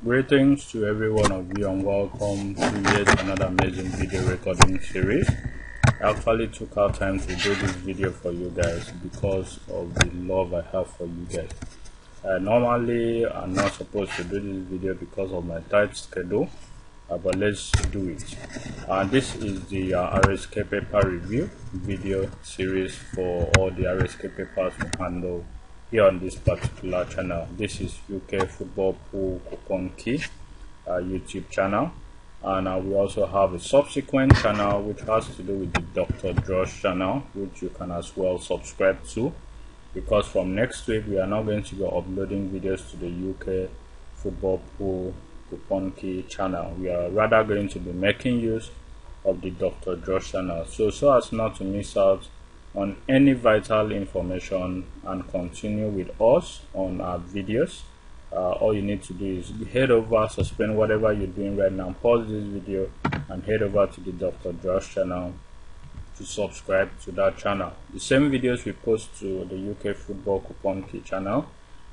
Greetings to every one of you and welcome to yet another amazing video recording series. I actually took our time to do this video for you guys because of the love I have for you guys. Normally I'm not supposed to do this video because of my tight schedule, but let's do it. This is the RSK paper review video series for all the RSK papers we handle here on this particular channel. This is UK Football Pool Coupon Key YouTube channel, and we also have a subsequent channel which has to do with the Dr. Josh channel, which you can as well subscribe to, because from next week we are not going to be uploading videos to the UK Football Pool Coupon Key channel. We are rather going to be making use of the Dr. Josh channel, so as not to miss out on any vital information and continue with us on our videos. All you need to do is head over, suspend whatever you're doing right now, pause this video and head over to the Dr. Josh channel to subscribe to that channel. The same videos we post to the UK Football Coupon Key channel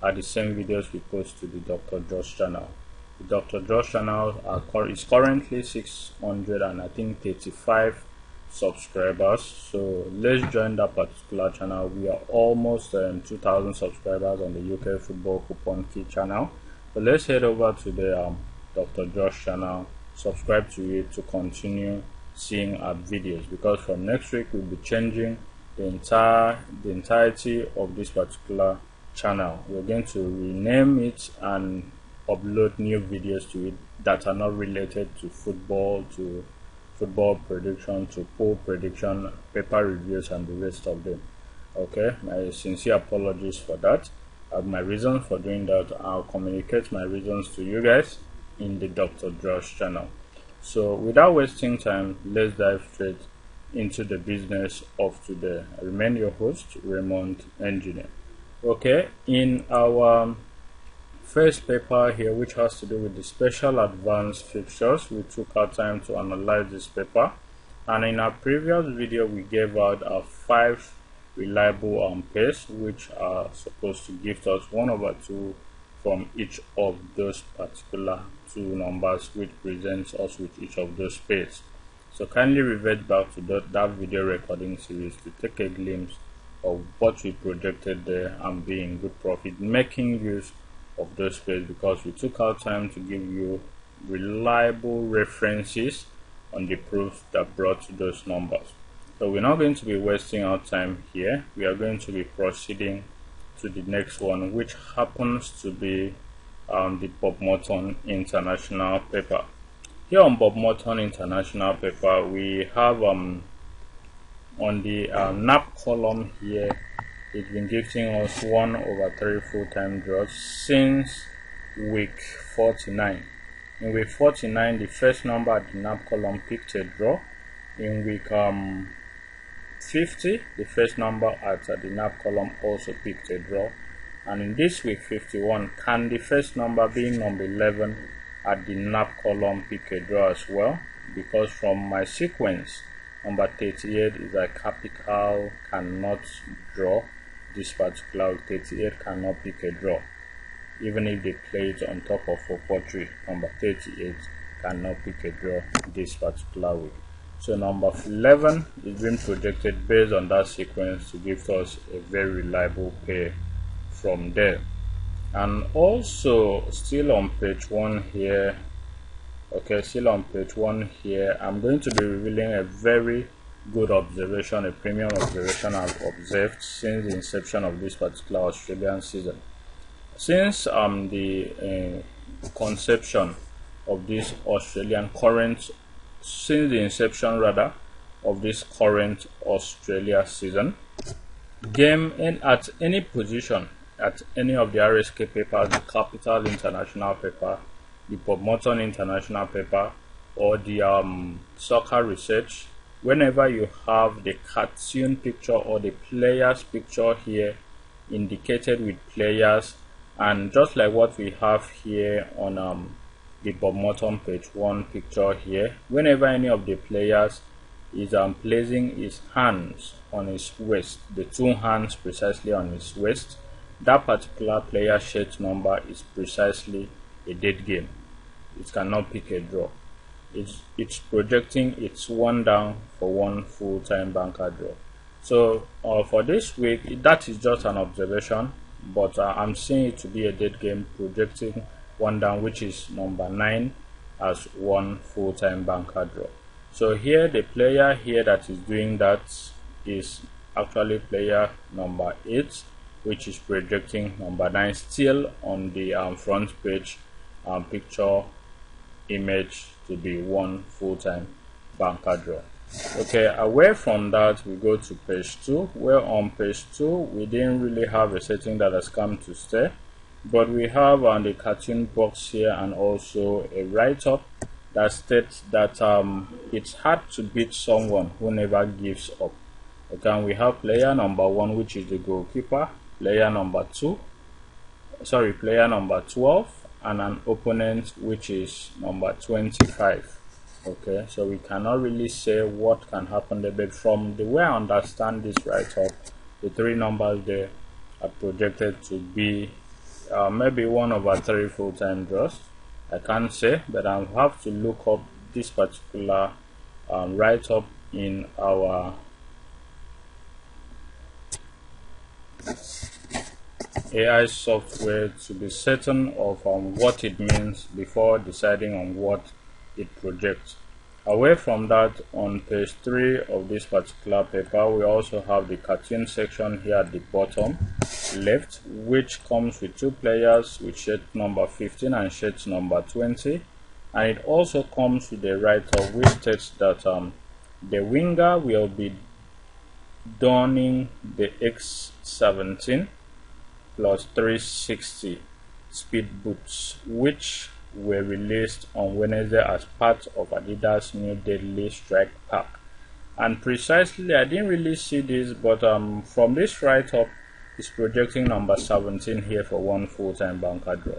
are the same videos we post to the Dr. Josh channel. The Dr. Josh channel is currently 635 subscribers, so let's join that particular channel. We are almost 2,000 subscribers on the UK Football Coupon Key channel, so let's head over to the Dr. Josh channel, subscribe to it to continue seeing our videos, because from next week we'll be changing the entirety of this particular channel. We're going to rename it and upload new videos to it that are not related to football, to football prediction, to poll prediction, paper reviews, and the rest of them. Okay, my sincere apologies for that. My reasons for doing that, I'll communicate my reasons to you guys in the Dr. Josh channel. So without wasting time, let's dive straight into the business of today. I remain your host, Raymond Engineer. Okay, in our first paper here, which has to do with the special advanced fixtures, we took our time to analyze this paper, and in our previous video we gave out our 5 reliable pairs which are supposed to give us 1/2 from each of those particular 2 numbers, which presents us with each of those pairs. So kindly revert back to that video recording series to take a glimpse of what we projected there and be in good profit making use of those pairs, because we took our time to give you reliable references on the proofs that brought those numbers. So we're not going to be wasting our time here. We are going to be proceeding to the next one, which happens to be the Bob Morton International paper. Here on Bob Morton International paper, we have on the NAP column here, it's been giving us 1/3 full-time draws since week 49. In week 49, the first number at the NAP column picked a draw. In week 50, the first number at the NAP column also picked a draw. And in this week 51, can the first number, being number 11 at the NAP column, pick a draw as well? Because from my sequence, number 38 is a capital, cannot draw. This particular 38 cannot pick a draw, even if they play it on top of 443. Number 38 cannot pick a draw this particular week. So number 11 is being projected based on that sequence to give us a very reliable pair from there. And also still on page 1 here, okay, still on page 1 here, I'm going to be revealing a very good observation, a premium observation I've observed since the inception of this particular Australian season. Since the conception of this since the inception rather of this current Australia season, game at any position at any of the RSK papers, the Capital International paper, the Bob Morton International paper, or the Soccer Research, whenever you have the cartoon picture or the players picture here indicated with players, and just like what we have here on the Bob Morton page 1 picture here, whenever any of the players is placing his hands on his waist, the 2 hands precisely on his waist, that particular player shirt number is precisely a dead game. It cannot pick a draw. It's projecting it's 1 down for 1 full-time banker draw. So for this week, that is just an observation, but I'm seeing it to be a dead game, projecting 1 down, which is number 9, as 1 full-time banker draw. So here the player here that is doing that is actually player number 8, which is projecting number 9, still on the front page picture image to be 1 full-time banker draw. Okay, away from that, we go to page 2, where on page 2 we didn't really have a setting that has come to stay, but we have on the cartoon box here and also a write-up that states that it's hard to beat someone who never gives up. Okay, we have player number 1, which is the goalkeeper, player number 12, and an opponent which is number 25. Okay, so we cannot really say what can happen there, but from the way I understand this write-up, the 3 numbers there are projected to be maybe 1/3 full-time draws. I can't say, but I'll have to look up this particular write-up in our AI software to be certain of what it means before deciding on what it projects. Away from that, on page 3 of this particular paper, we also have the cartoon section here at the bottom left, which comes with 2 players with shirt number 15 and shirt number 20, and it also comes with a write-up which states that the winger will be donning the X17 plus 360 speed boots, which were released on Wednesday as part of Adidas' new Deadly Strike pack. And precisely, I didn't really see this, but from this write-up, it's projecting number 17 here for 1 full-time banker draw.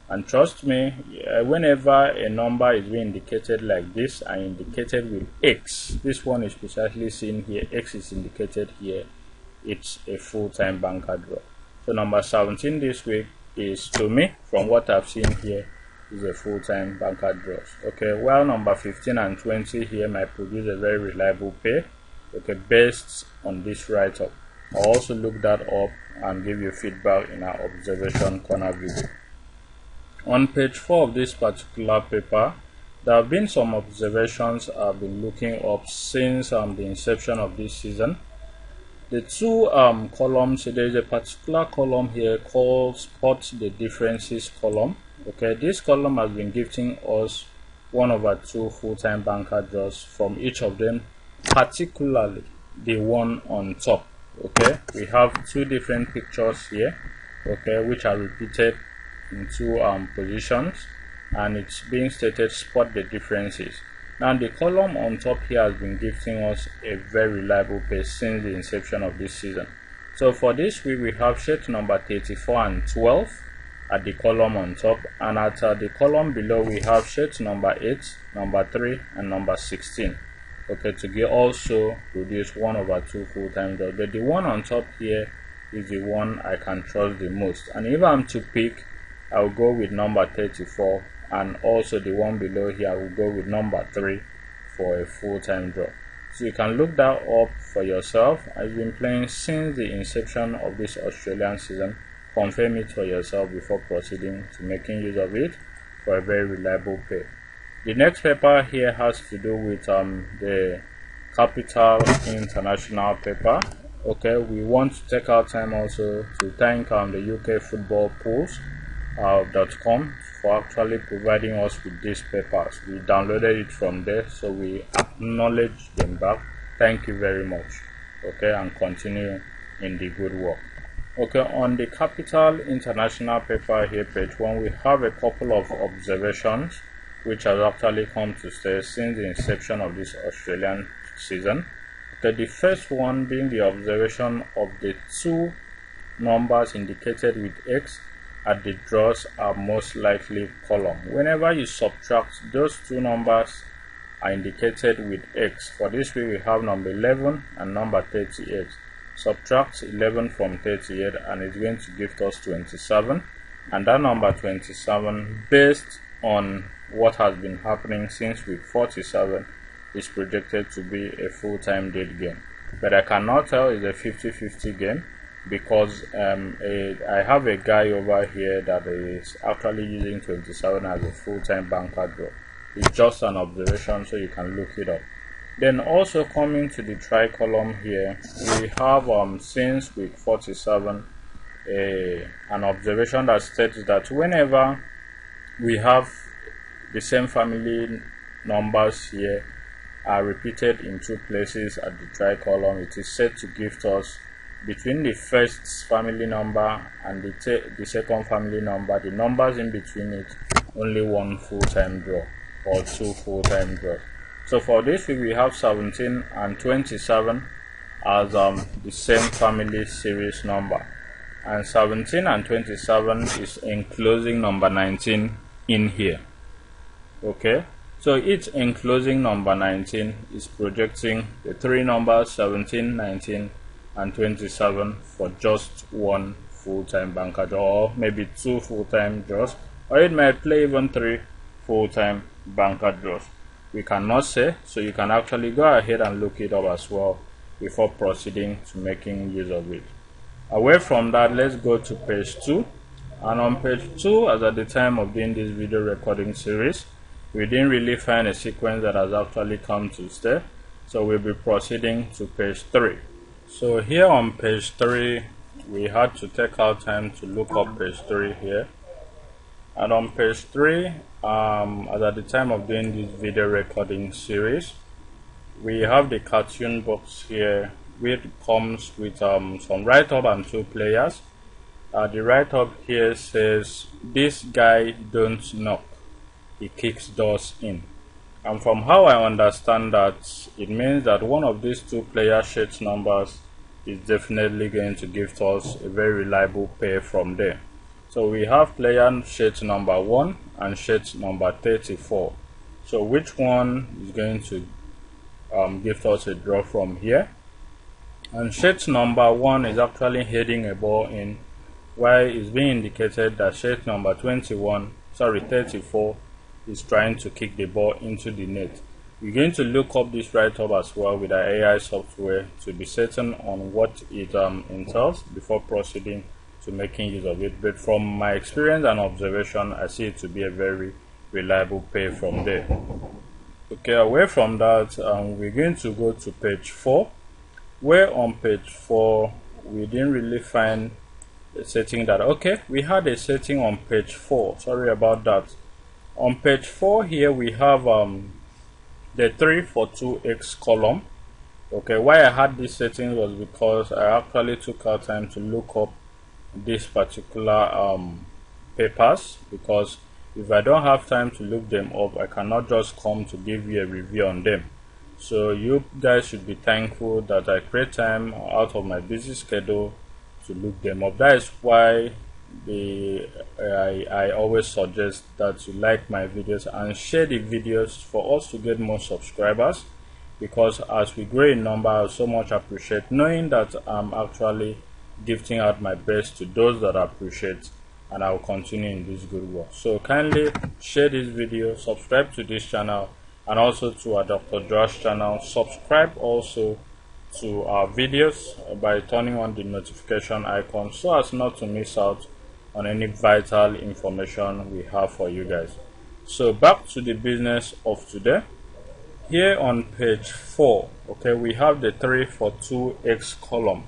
And trust me, whenever a number is being indicated like this and indicated with X, this one is precisely seen here, X is indicated here, it's a full-time banker draw. So number 17 this week is, to me, from what I've seen here, is a full-time banker draws. Okay, while number 15 and 20 here might produce a very reliable pair, okay, based on this write-up. I'll also look that up and give you feedback in our observation corner video. On page 4 of this particular paper, there have been some observations I've been looking up since the inception of this season. The 2 columns, there is a particular column here called Spot the Differences column. Okay, this column has been gifting us 1/2 full-time banker draws from each of them, particularly the one on top. Okay, we have 2 different pictures here, okay, which are repeated in 2 positions, and it's being stated spot the differences. Now the column on top here has been gifting us a very reliable pace since the inception of this season. So for this week, we have shirt number 34 and 12 at the column on top, and at the column below we have shirt number 8, number 3, and number 16. Okay, to get also produce 1/2 full-time draws, but the one on top here is the one I can trust the most, and if I'm to pick, I'll go with number 34, and also the one below here I will go with number 3 for a full-time draw. So you can look that up for yourself. I've been playing since the inception of this Australian season. Confirm it for yourself before proceeding to making use of it for a very reliable pair. The next paper here has to do with the Capital International paper. Okay, we want to take our time also to thank the UK Football Pools.com for actually providing us with these papers. We downloaded it from there, so we acknowledge them back. Thank you very much. Okay, and continue in the good work. Okay, on the Capital International paper here, page 1, we have a couple of observations which has actually come to stay since the inception of this Australian season. Okay, the first one being the observation of the 2 numbers indicated with X at the draws are most likely column. Whenever you subtract, those 2 numbers are indicated with X. For this way, we have number 11 and number 38. Subtract 11 from 38 and it's going to give us 27. and that number 27, based on what has been happening since week 47, is projected to be a full-time date game. But I cannot tell it's a 50-50 game, because I have a guy over here that is actually using 27 as a full-time banker draw. It's just an observation, so you can look it up. Then also coming to the tri-column here, we have since week 47 an observation that states that whenever we have the same family numbers here are repeated in two places at the tri-column, it is said to gift us between the first family number and the second family number, the numbers in between it, only one full-time draw or two full-time draws. So for this week we have 17 and 27 as the same family series number, and 17 and 27 is enclosing number 19 in here. Okay, so each enclosing number 19 is projecting the three numbers 17, 19 and 27 for just one full-time banker draw, or maybe two full-time draws, or it might play even three full-time banker draws. We cannot say, so you can actually go ahead and look it up as well before proceeding to making use of it. Away from that, let's go to page 2. And on page 2, as at the time of doing this video recording series, we didn't really find a sequence that has actually come to stay, so we'll be proceeding to page 3. So here on page 3, we had to take our time to look up page 3 here. And on page 3, as at the time of doing this video recording series, we have the cartoon box here, which comes with some write-up and two players. The write-up here says, "This guy don't knock, he kicks doors in." And from how I understand that, it means that one of these two player shades numbers is definitely going to give us a very reliable pair from there. So we have player shades number 1 and shades number 34. So which one is going to give us a draw from here? And shades number 1 is actually heading a ball in, while it's being indicated that shades number 34 is trying to kick the ball into the net. We're going to look up this write-up as well with our AI software to be certain on what it entails before proceeding to making use of it. But from my experience and observation, I see it to be a very reliable pair from there. Okay, away from that, we're going to go to page 4, where on page 4 we didn't really find a setting that, okay, we had a setting on page 4, sorry about that. On page 4 here we have the 3 for 2x column. Okay, why I had this setting was because I actually took our time to look up this particular papers, because if I don't have time to look them up, I cannot just come to give you a review on them. So you guys should be thankful that I create time out of my busy schedule to look them up. That is why I always suggest that you like my videos and share the videos for us to get more subscribers, because as we grow in number, I so much appreciate knowing that I'm actually gifting out my best to those that appreciate, and I will continue in this good work. So kindly share this video, subscribe to this channel, and also to our Dr. Josh channel. Subscribe also to our videos by turning on the notification icon so as not to miss out on any vital information we have for you guys. So back to the business of today. Here on page 4, okay, we have the 3 for 2x column,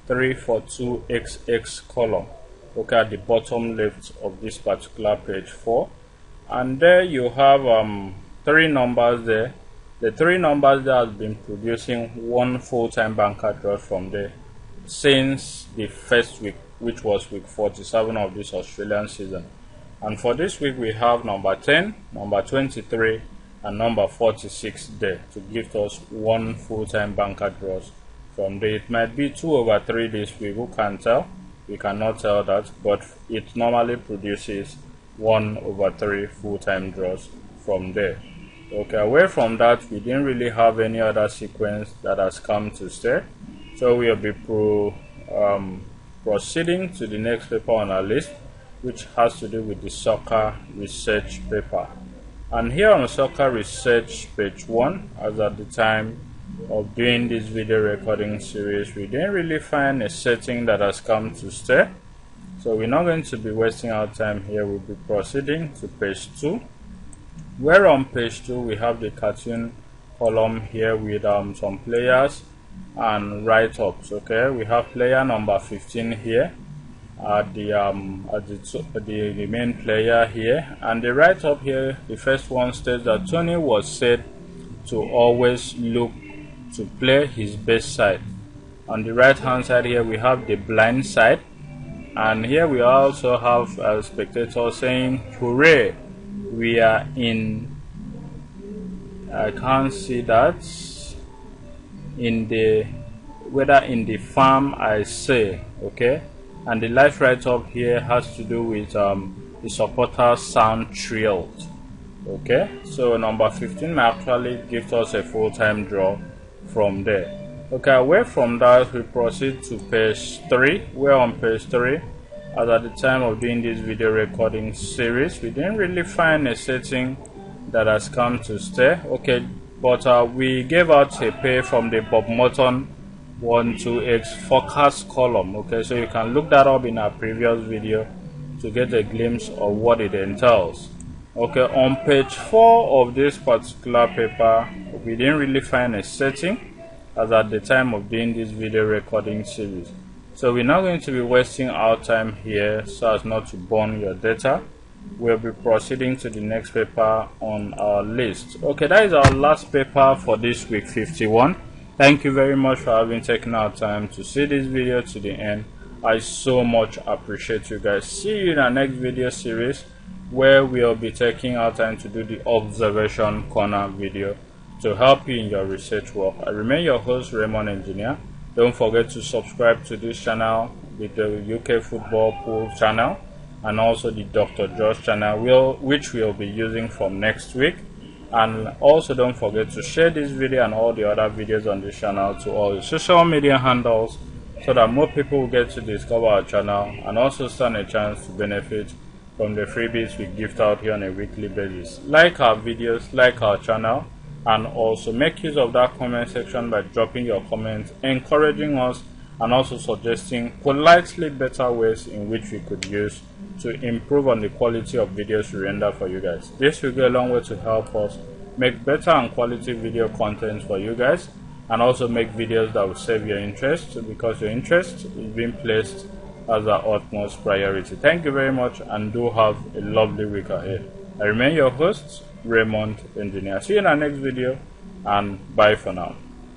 3 for 2xx column, okay, at the bottom left of this particular page 4, and there you have three numbers there. The three numbers that has been producing one full-time banker draw from there since the first week, which was week 47 of this Australian season. And for this week we have number 10, number 23 and number 46 there to give us one full-time banker draws from there. It might be 2/3 this week, who can tell? We cannot tell that, but it normally produces 1/3 full-time draws from there. Okay, away from that, we didn't really have any other sequence that has come to stay, so we'll be proceeding to the next paper on our list, which has to do with the soccer research paper. And here on soccer research page 1, as at the time of doing this video recording series, we didn't really find a setting that has come to stay, so we're not going to be wasting our time here. We'll be proceeding to page 2, where on page 2 we have the cartoon column here with some players and write-ups. Okay, we have player number 15 here at the main player here, and the write-up here, the first one states that Tony was said to always look to play his best side. On the right hand side here we have the blind side, and here we also have a spectator saying, "Hooray, we are in," I can't see that, in the, whether in the farm I say. Okay, and the live write-up here has to do with the supporters sound thrilled. Okay, so number 15 may actually give us a full-time draw from there. Okay, away from that, we proceed to page 3, where on page 3, as at the time of doing this video recording series, we didn't really find a setting that has come to stay. Okay, but we gave out a pay from the Bob Morton 128 forecast column. Okay, so you can look that up in our previous video to get a glimpse of what it entails. Okay, on page 4 of this particular paper, we didn't really find a setting as at the time of doing this video recording series, so we're not going to be wasting our time here so as not to burn your data. We'll be proceeding to the next paper on our list. Okay, that is our last paper for this week 51. Thank you very much for having taken our time to see this video to the end. I so much appreciate you guys. See you in our next video series, where we'll be taking our time to do the observation corner video to help you in your research work. I remain your host, Raymond Engineer. Don't forget to subscribe to this channel, with the UK Football Pool channel, and also the Dr. Josh channel, which we'll be using from next week. And also don't forget to share this video and all the other videos on this channel to all your social media handles, so that more people will get to discover our channel and also stand a chance to benefit from the freebies we gift out here on a weekly basis. Like our videos, like our channel, and also make use of that comment section by dropping your comments, encouraging us, and also suggesting politely better ways in which we could use to improve on the quality of videos we render for you guys. This will go a long way to help us make better and quality video content for you guys, and also make videos that will save your interest, because your interest is being placed as our utmost priority. Thank you very much, and do have a lovely week ahead. I remain your host, Raymond Engineer. See you in our next video, and bye for now.